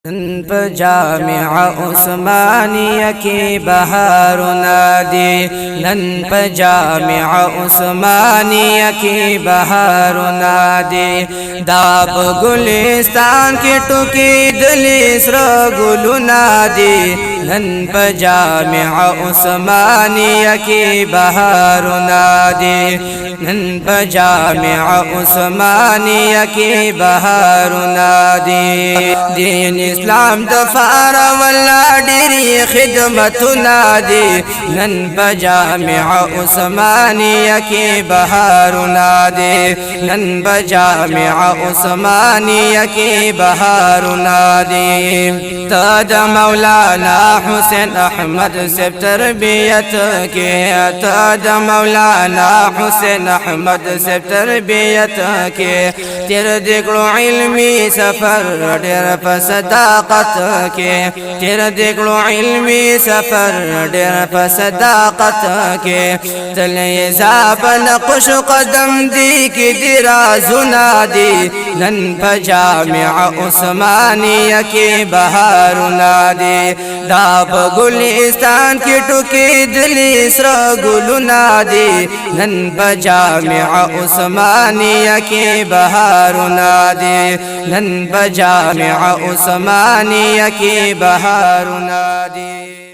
نن په جامع عثمانیه کې بهارونه دي، نن په جامع عثمانیه کې بهارونه دي، دا په ګلستان کې ټوکې دلې سره ګلونه دي، نن په جامع عثمانیه کې بهارونه دي، نن په جامع عثمانیه کې بهارونه دي. دین اسلام دفار ولا ډېری خدمتونه دي، نن په جامع عثمانیه کې بهارونه دي، نن په جامع عثمانیه کې بهارونه دي. تا د مولانا حسین احمد صاحب تربیت کې، تا د مولانا حسین احمد صاحب تربیت کې، تیر دکړو علمی سفر ډېر په صداقت کې، تیر دکړو علمی سفر ډېر په صداقت کې، تلې زاب نقش قدم دی کې دی رازونه دي، نن په جامع عثمانیه کې بهارونه دي، دا په ګلستان کې ټوکې دلې سره ګلونه دي، نن په جامع عثمانیه کې بهارونه دي، نن په جامع عثمانیه کې بهارونه دي.